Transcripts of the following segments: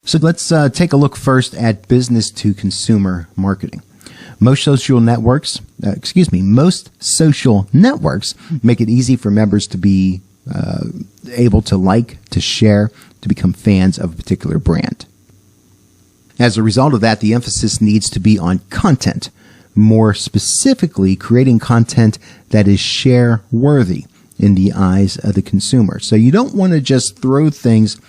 So let's take a look first at business to consumer marketing. Most social networks make it easy for members to be able to like, to share, to become fans of a particular brand. As a result of that, the emphasis needs to be on content, more specifically creating content that is share-worthy in the eyes of the consumer. So you don't want to just throw things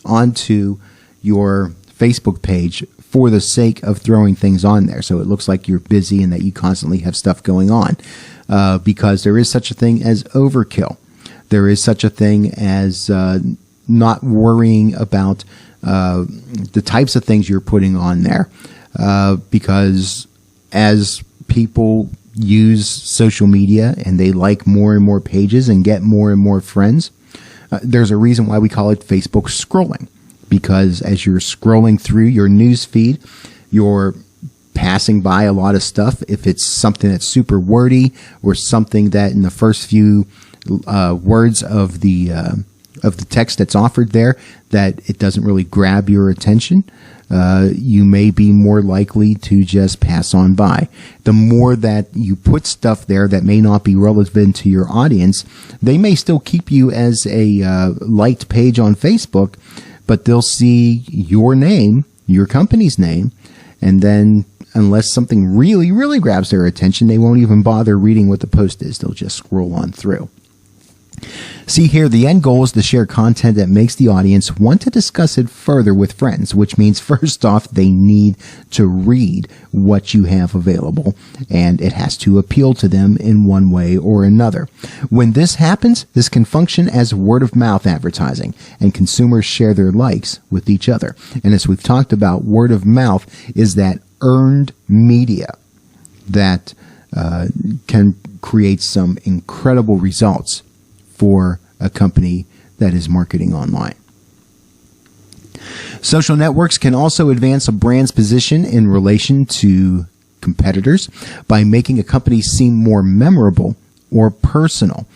onto your Facebook page for the sake of throwing things on there so it looks like you're busy and that you constantly have stuff going on, because there is such a thing as overkill. There is such a thing as not worrying about the types of things you're putting on there, because as people use social media and they like more and more pages and get more and more friends, there's a reason why we call it Facebook scrolling. Because as you're scrolling through your news feed, you're passing by a lot of stuff. If it's something that's super wordy or something that in the first few words of the text that's offered there that it doesn't really grab your attention, you may be more likely to just pass on by. The more that you put stuff there that may not be relevant to your audience, they may still keep you as a liked page on Facebook, but they'll see your name, your company's name, and then unless something really, really grabs their attention, they won't even bother reading what the post is. They'll just scroll on through. See here, the end goal is to share content that makes the audience want to discuss it further with friends, which means first off, they need to read what you have available, and it has to appeal to them in one way or another. When this happens, this can function as word-of-mouth advertising, and consumers share their likes with each other. And as we've talked about, word of mouth is that earned media that can create some incredible results for a company that is marketing online. Social networks can also advance a brand's position in relation to competitors by making a company seem more memorable or personal,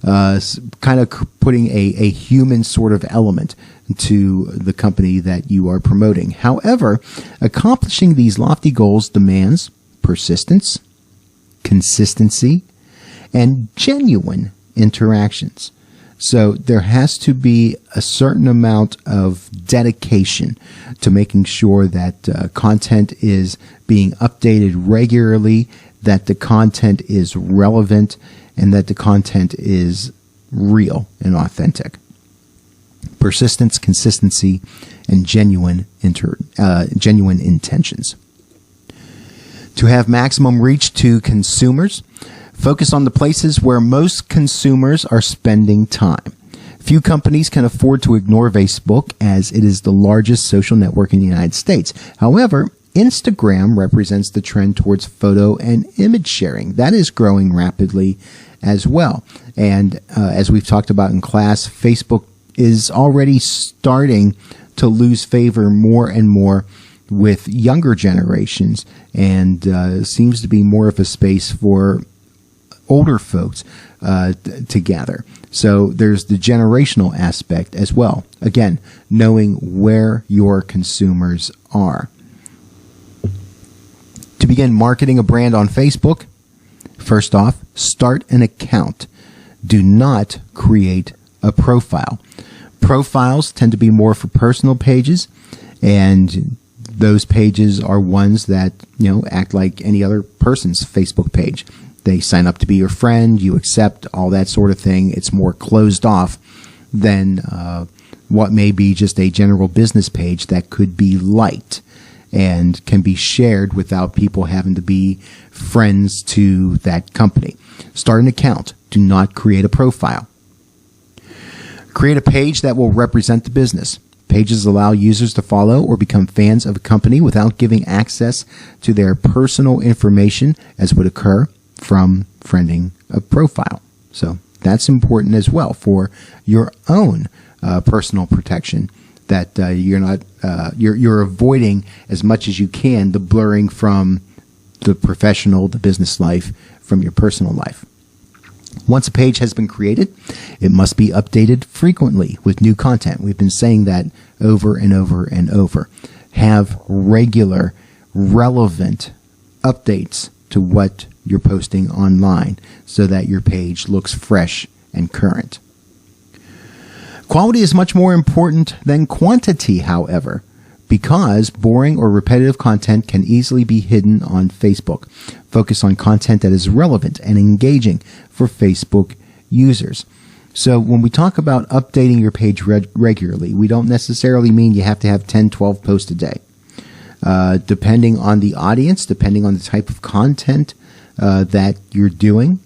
kind of putting a human sort of element to the company that you are promoting. However, accomplishing these lofty goals demands persistence, consistency, and genuine interactions. So there has to be a certain amount of dedication to making sure that content is being updated regularly, that the content is relevant, and that the content is real and authentic. Persistence, consistency, and genuine intentions. To have maximum reach to consumers, focus on the places where most consumers are spending time. Few companies can afford to ignore Facebook as it is the largest social network in the United States. However, Instagram represents the trend towards photo and image sharing. That is growing rapidly as well. And as we've talked about in class, Facebook is already starting to lose favor more and more with younger generations, and seems to be more of a space for older folks to gather. So there's the generational aspect as well. Again, knowing where your consumers are. To begin marketing a brand on Facebook, first off, start an account. Do not create a profile. Profiles tend to be more for personal pages, and those pages are ones that, act like any other person's Facebook page. They sign up to be your friend, you accept, all that sort of thing. It's more closed off than what may be just a general business page that could be liked and can be shared without people having to be friends to that company. Start an account. Do not create a profile. Create a page that will represent the business. Pages allow users to follow or become fans of a company without giving access to their personal information, as would occur from friending a profile. So that's important as well for your own personal protection, that you're avoiding as much as you can the blurring from the professional, the business life from your personal life. Once a page has been created, it must be updated frequently with new content. We've been saying that over and over and over. Have regular, relevant updates to what you're posting online so that your page looks fresh and current. Quality is much more important than quantity, however, because boring or repetitive content can easily be hidden on Facebook. Focus on content that is relevant and engaging for Facebook users. So when we talk about updating your page regularly, we don't necessarily mean you have to have 10, 12 posts a day. Depending on the audience, depending on the type of content that you're doing,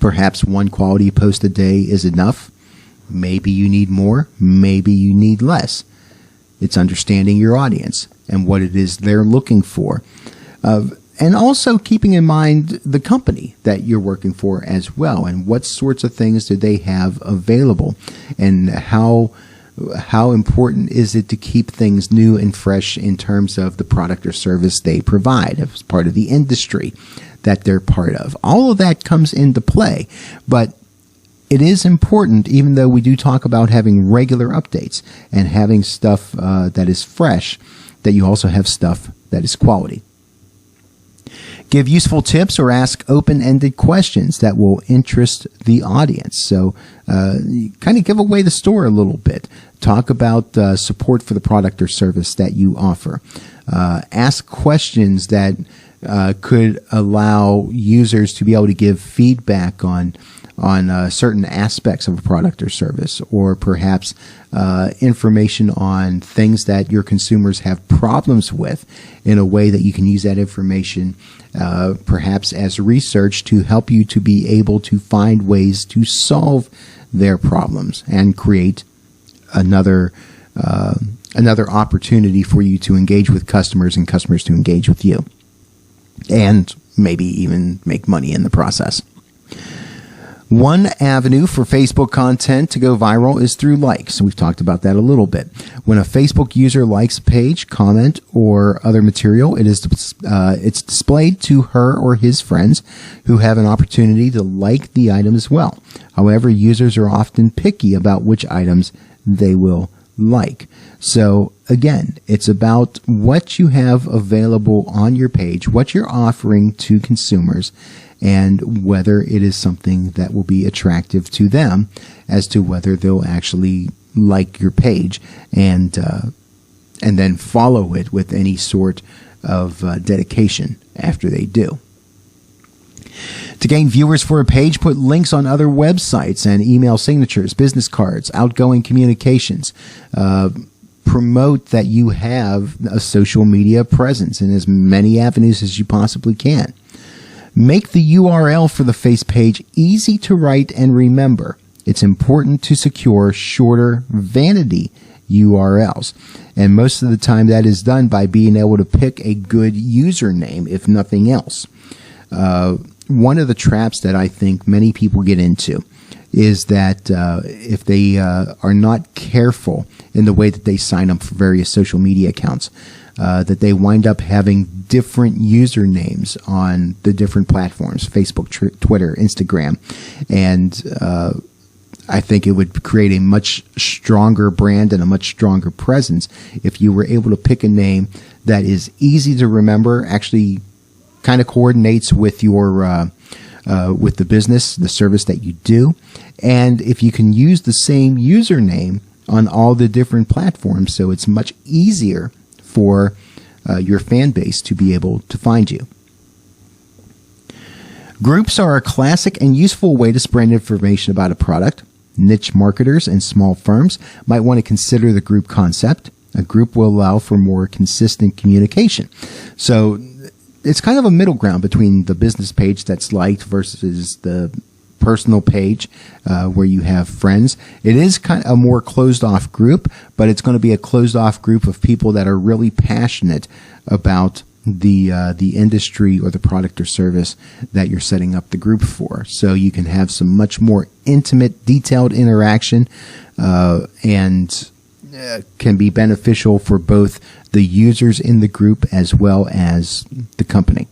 perhaps one quality post a day is enough. Maybe you need more, maybe you need less. It's understanding your audience and what it is they're looking for. And also keeping in mind the company that you're working for as well, and what sorts of things do they have available, and how important is it to keep things new and fresh in terms of the product or service they provide as part of the industry that they're part of. All of that comes into play, but it is important, even though we do talk about having regular updates and having stuff that is fresh, that you also have stuff that is quality. Give useful tips or ask open-ended questions that will interest the audience. So kind of give away the store a little bit. Talk about support for the product or service that you offer. Ask questions that could allow users to be able to give feedback on certain aspects of a product or service, or perhaps information on things that your consumers have problems with, in a way that you can use that information perhaps as research to help you to be able to find ways to solve their problems and create another opportunity for you to engage with customers and customers to engage with you, and maybe even make money in the process. One avenue for Facebook content to go viral is through likes. We've talked about that a little bit. When a Facebook user likes a page, comment, or other material, it's displayed to her or his friends, who have an opportunity to like the item as well. However, users are often picky about which items they will like. So again, it's about what you have available on your page, what you're offering to consumers, and whether it is something that will be attractive to them as to whether they'll actually like your page and then follow it with any sort of dedication after they do. To gain viewers for a page, put links on other websites and email signatures, business cards, outgoing communications. Promote that you have a social media presence in as many avenues as you possibly can. Make the URL for the face page easy to write and remember. It's important to secure shorter vanity URLs. And most of the time that is done by being able to pick a good username, if nothing else. One of the traps that I think many people get into is that if they are not careful in the way that they sign up for various social media accounts, that they wind up having different usernames on the different platforms, Facebook, Twitter, Instagram. And I think it would create a much stronger brand and a much stronger presence if you were able to pick a name that is easy to remember, actually kind of coordinates with your with the business, the service that you do. And if you can use the same username on all the different platforms, so it's much easier for your fan base to be able to find you. Groups are a classic and useful way to spread information about a product. Niche marketers and small firms might want to consider the group concept. A group will allow for more consistent communication. So it's kind of a middle ground between the business page that's liked versus the personal page where you have friends. It is kind of a more closed-off group, but it's going to be a closed-off group of people that are really passionate about the industry or the product or service that you're setting up the group for. So you can have some much more intimate, detailed interaction and can be beneficial for both the users in the group as well as the company.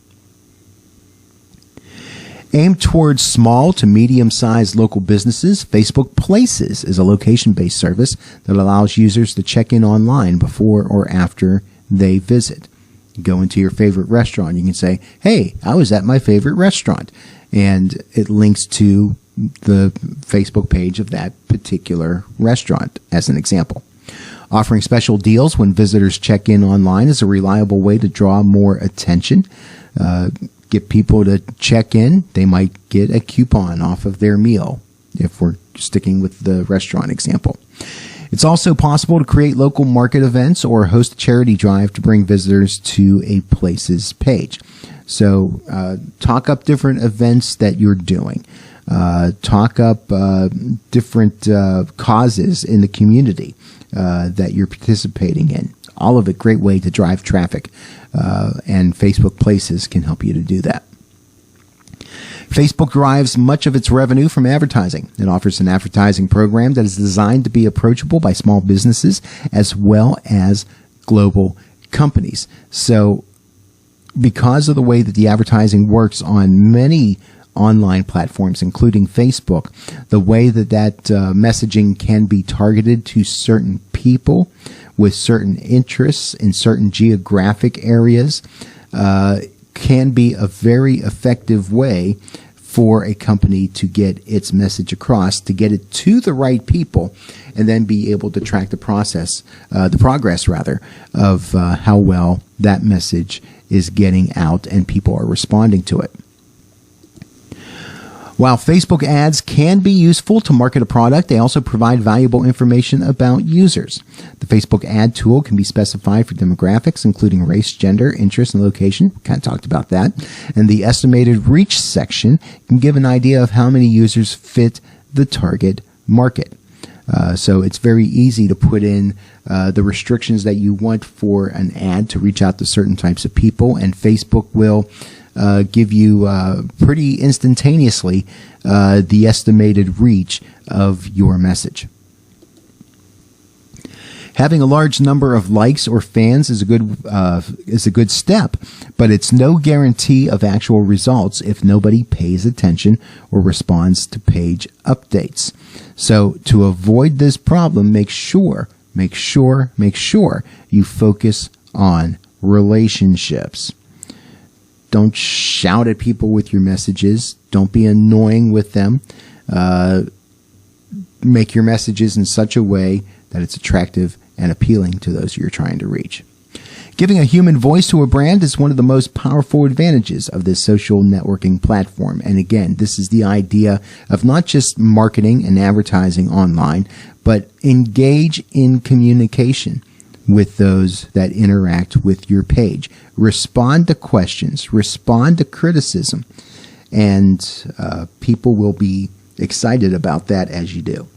Aimed towards small to medium-sized local businesses, Facebook Places is a location-based service that allows users to check in online before or after they visit. You go into your favorite restaurant. You can say, hey, I was at my favorite restaurant. And it links to the Facebook page of that particular restaurant, as an example. Offering special deals when visitors check in online is a reliable way to draw more attention. Get people to check in. They might get a coupon off of their meal, if we're sticking with the restaurant example. It's also possible to create local market events or host a charity drive to bring visitors to a Places page. So talk up different events that you're doing. Talk up different causes in the community that you're participating in. All of it great way to drive traffic, and Facebook Places can help you to do that. Facebook derives much of its revenue from advertising. It offers an advertising program that is designed to be approachable by small businesses as well as global companies. So because of the way that the advertising works on many online platforms, including Facebook, the way that messaging can be targeted to certain people with certain interests in certain geographic areas can be a very effective way for a company to get its message across, to get it to the right people, and then be able to track the progress of how well that message is getting out and people are responding to it. While Facebook ads can be useful to market a product, they also provide valuable information about users. The Facebook ad tool can be specified for demographics, including race, gender, interest, and location. We kind of talked about that. And the estimated reach section can give an idea of how many users fit the target market. So it's very easy to put in the restrictions that you want for an ad to reach out to certain types of people, and Facebook will give you pretty instantaneously the estimated reach of your message. Having a large number of likes or fans is a good step, but it's no guarantee of actual results if nobody pays attention or responds to page updates. So to avoid this problem, make sure you focus on relationships. Don't shout at people with your messages. Don't be annoying with them. Make your messages in such a way that it's attractive and appealing to those you're trying to reach. Giving a human voice to a brand is one of the most powerful advantages of this social networking platform. And again, this is the idea of not just marketing and advertising online, but engage in communication with those that interact with your page. Respond to questions, respond to criticism, and people will be excited about that as you do.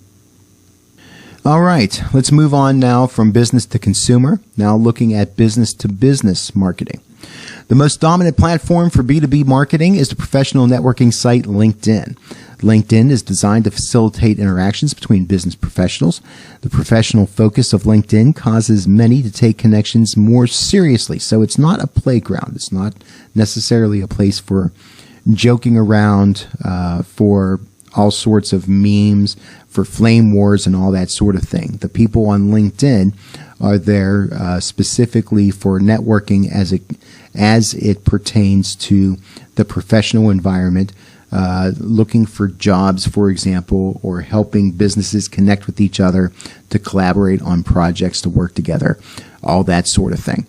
All right, let's move on now from business to consumer, now looking at business to business marketing. The most dominant platform for B2B marketing is the professional networking site LinkedIn. LinkedIn is designed to facilitate interactions between business professionals. The professional focus of LinkedIn causes many to take connections more seriously. So it's not a playground. It's not necessarily a place for joking around, for all sorts of memes, for flame wars and all that sort of thing. The people on LinkedIn are there specifically for networking as it pertains to the professional environment, looking for jobs, for example, or helping businesses connect with each other to collaborate on projects, to work together, all that sort of thing.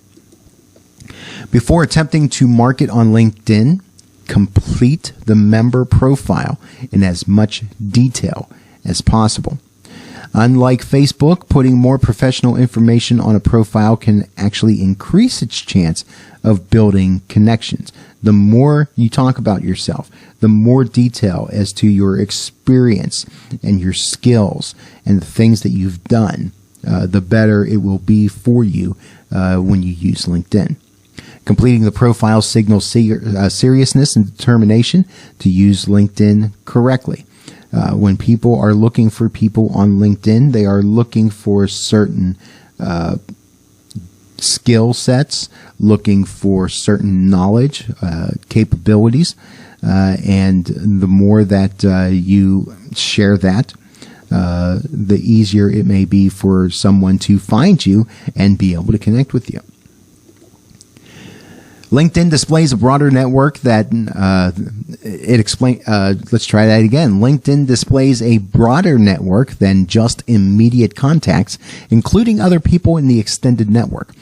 Before attempting to market on LinkedIn, complete the member profile in as much detail as possible. Unlike Facebook, putting more professional information on a profile can actually increase its chance of building connections. The more you talk about yourself, the more detail as to your experience and your skills and the things that you've done, the better it will be for you when you use LinkedIn. Completing the profile signals seriousness and determination to use LinkedIn correctly. When people are looking for people on LinkedIn, they are looking for certain skill sets, looking for certain knowledge, capabilities. And the more that you share that, the easier it may be for someone to find you and be able to connect with you. LinkedIn displays a broader network that let's try that again. LinkedIn displays a broader network than just immediate contacts, including other people in the extended network.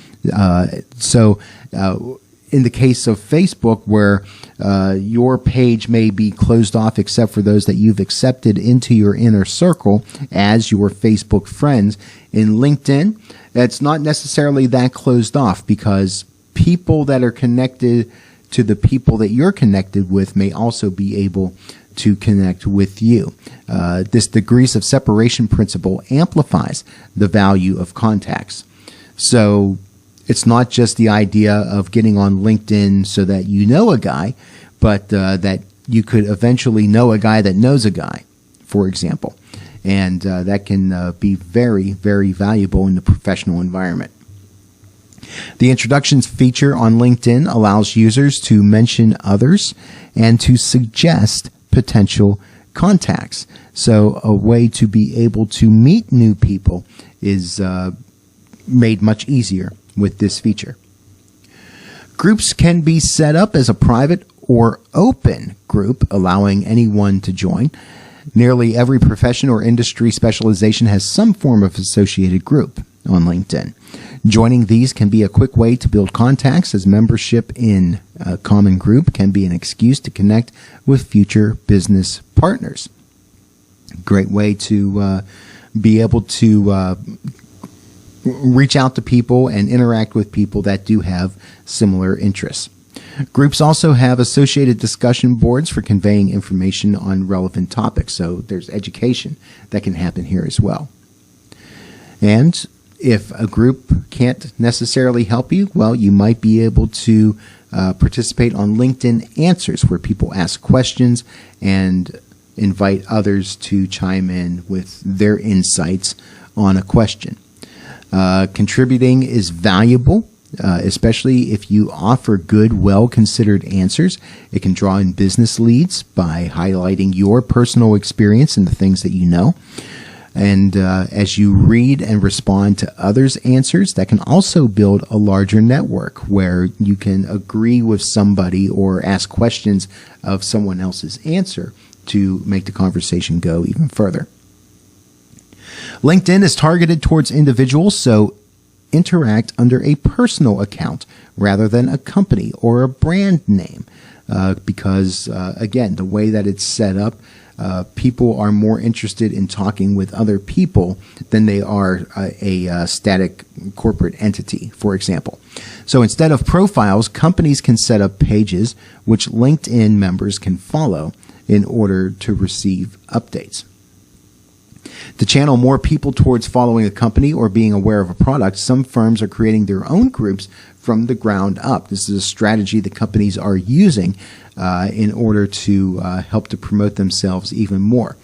In the case of Facebook, where your page may be closed off except for those that you've accepted into your inner circle as your Facebook friends, in LinkedIn, it's not necessarily that closed off, because people that are connected to the people that you're connected with may also be able to connect with you. This degrees of separation principle amplifies the value of contacts. So it's not just the idea of getting on LinkedIn so that you know a guy, but that you could eventually know a guy that knows a guy, for example. And that can be very, very valuable in the professional environment. The introductions feature on LinkedIn allows users to mention others and to suggest potential contacts. So a way to be able to meet new people is made much easier with this feature. Groups can be set up as a private or open group, allowing anyone to join. Nearly every profession or industry specialization has some form of associated group on LinkedIn. Joining these can be a quick way to build contacts, as membership in a common group can be an excuse to connect with future business partners. Great way to be able to reach out to people and interact with people that do have similar interests. Groups also have associated discussion boards for conveying information on relevant topics, so there's education that can happen here as well. And if a group can't necessarily help you, well, you might be able to participate on LinkedIn Answers, where people ask questions and invite others to chime in with their insights on a question. Contributing is valuable, especially if you offer good, well-considered answers. It can draw in business leads by highlighting your personal experience and the things that you know. And as you read and respond to others' answers, that can also build a larger network where you can agree with somebody or ask questions of someone else's answer to make the conversation go even further. LinkedIn is targeted towards individuals, so interact under a personal account rather than a company or a brand name, because, again, the way that it's set up, people are more interested in talking with other people than they are a static corporate entity, for example. So instead of profiles, companies can set up pages which LinkedIn members can follow in order to receive updates. To channel more people towards following a company or being aware of a product, some firms are creating their own groups from the ground up. This is a strategy that companies are using in order to help to promote themselves even more.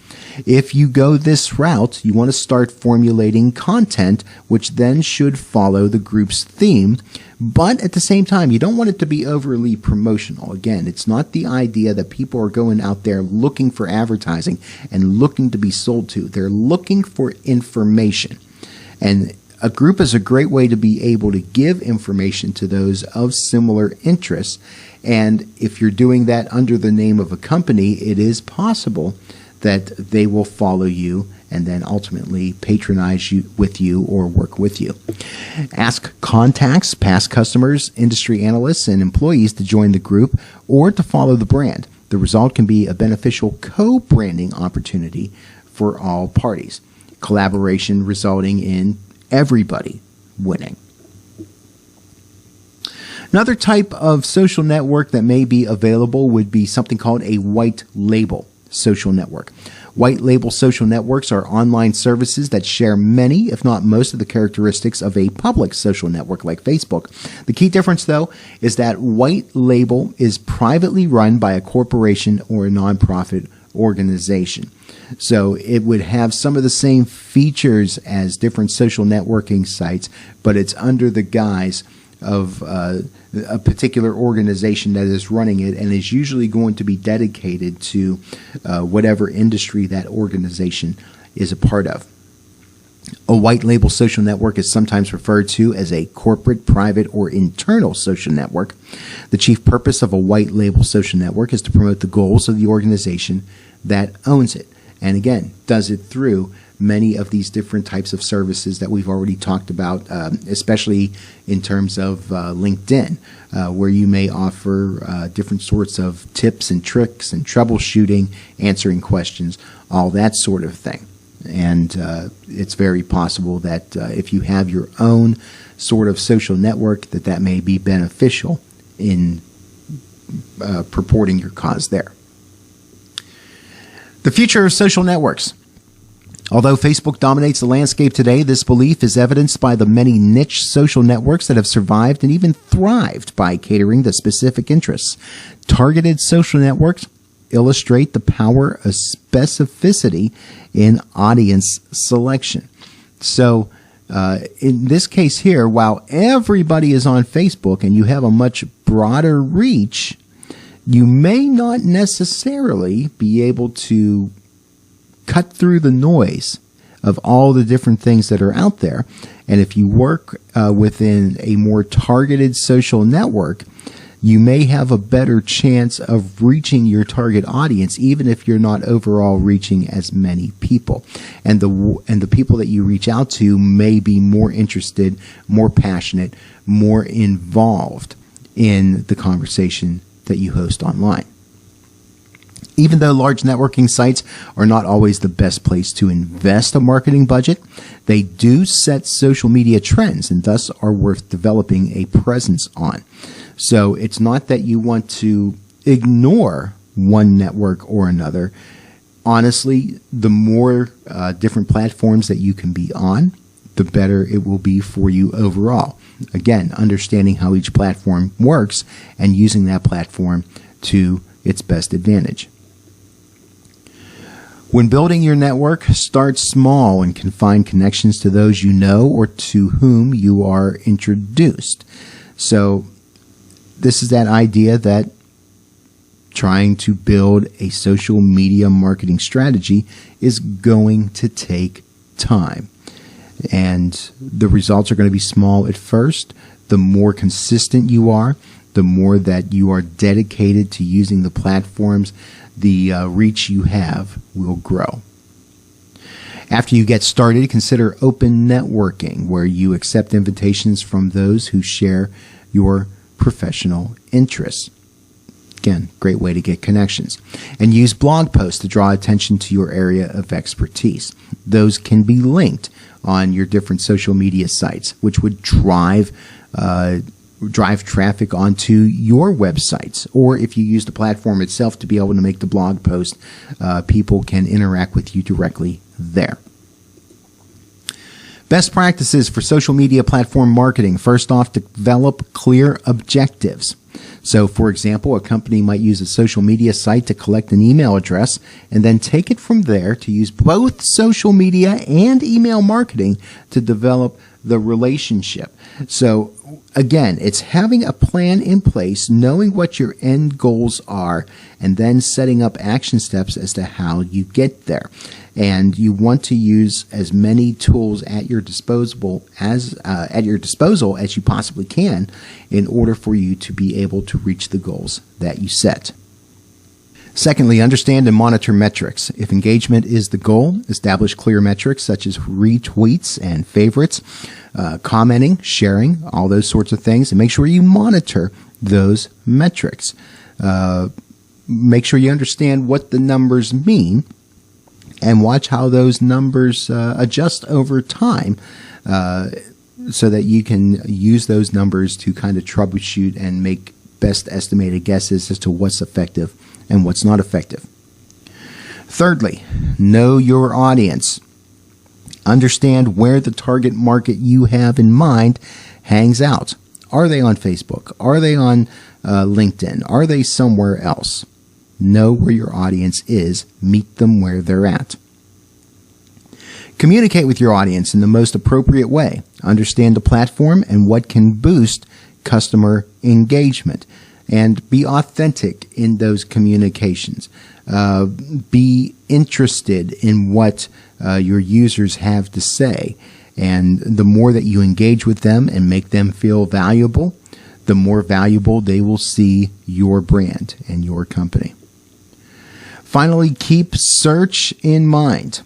If you go this route, you want to start formulating content which then should follow the group's theme, but at the same time, you don't want it to be overly promotional. Again, it's not the idea that people are going out there looking for advertising and looking to be sold to. They're looking for information. And a group is a great way to be able to give information to those of similar interests. And if you're doing that under the name of a company, it is possible that they will follow you and then ultimately patronize you or work with you. Ask contacts, past customers, industry analysts, and employees to join the group or to follow the brand. The result can be a beneficial co-branding opportunity for all parties. Collaboration resulting in everybody winning. Another type of social network that may be available would be something called a white label social network. White label social networks are online services that share many, if not most, of the characteristics of a public social network like Facebook. The key difference, though, is that white label is privately run by a corporation or a nonprofit organization. So it would have some of the same features as different social networking sites, but it's under the guise a particular organization that is running it, and is usually going to be dedicated to whatever industry that organization is a part of. A white label social network is sometimes referred to as a corporate, private, or internal social network. The chief purpose of a white label social network is to promote the goals of the organization that owns it, and again, does it through many of these different types of services that we've already talked about, especially in terms of LinkedIn, where you may offer different sorts of tips and tricks and troubleshooting, answering questions, all that sort of thing. And it's very possible that if you have your own sort of social network, that may be beneficial in purporting your cause there. The future of social networks. Although Facebook dominates the landscape today, this belief is evidenced by the many niche social networks that have survived and even thrived by catering to specific interests. Targeted social networks illustrate the power of specificity in audience selection. So in this case here, while everybody is on Facebook and you have a much broader reach, you may not necessarily be able to cut through the noise of all the different things that are out there. And if you work within a more targeted social network, you may have a better chance of reaching your target audience, even if you're not overall reaching as many people. And the people that you reach out to may be more interested, more passionate, more involved in the conversation that you host online. Even though large networking sites are not always the best place to invest a marketing budget, they do set social media trends and thus are worth developing a presence on. So it's not that you want to ignore one network or another. Honestly, the more different platforms that you can be on, the better it will be for you overall. Again, understanding how each platform works and using that platform to its best advantage. When building your network, start small and confine connections to those you know or to whom you are introduced. So this is that idea that trying to build a social media marketing strategy is going to take time. And the results are going to be small at first. The more consistent you are, the more that you are dedicated to using the platforms, the reach you have will grow. After you get started, consider open networking, where you accept invitations from those who share your professional interests. Again, great way to get connections. And use blog posts to draw attention to your area of expertise. Those can be linked on your different social media sites, which would drive traffic onto your websites. Or if you use the platform itself to be able to make the blog post, people can interact with you directly there. Best practices for social media platform marketing. First off, develop clear objectives. So, for example, a company might use a social media site to collect an email address and then take it from there to use both social media and email marketing to develop the relationship. So, again, it's having a plan in place, knowing what your end goals are, and then setting up action steps as to how you get there. And you want to use as many tools at your disposal as you possibly can in order for you to be able to reach the goals that you set. Secondly, understand and monitor metrics. If engagement is the goal, establish clear metrics such as retweets and favorites, commenting, sharing, all those sorts of things, and make sure you monitor those metrics. Make sure you understand what the numbers mean and watch how those numbers adjust over time so that you can use those numbers to kind of troubleshoot and make best estimated guesses as to what's effective and what's not effective. Thirdly, know your audience. Understand where the target market you have in mind hangs out. Are they on Facebook? Are they on LinkedIn? Are they somewhere else? Know where your audience is. Meet them where they're at. Communicate with your audience in the most appropriate way. Understand the platform and what can boost customer engagement. And be authentic in those communications. Be interested in what your users have to say. And the more that you engage with them and make them feel valuable, the more valuable they will see your brand and your company. Finally, keep search in mind.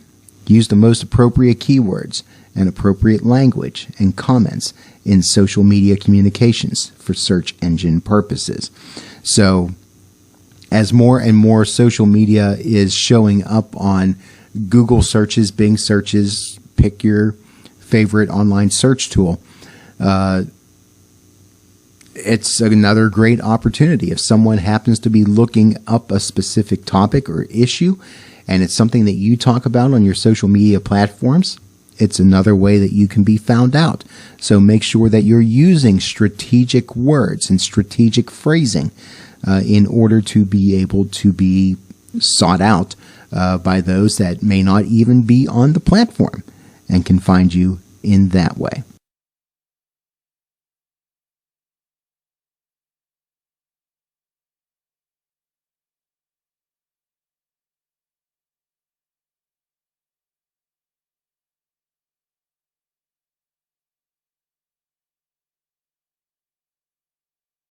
Use the most appropriate keywords and appropriate language and comments in social media communications for search engine purposes. So, as more and more social media is showing up on Google searches, Bing searches, pick your favorite online search tool, it's another great opportunity. If someone happens to be looking up a specific topic or issue, and it's something that you talk about on your social media platforms, it's another way that you can be found out. So make sure that you're using strategic words and strategic phrasing in order to be able to be sought out by those that may not even be on the platform and can find you in that way.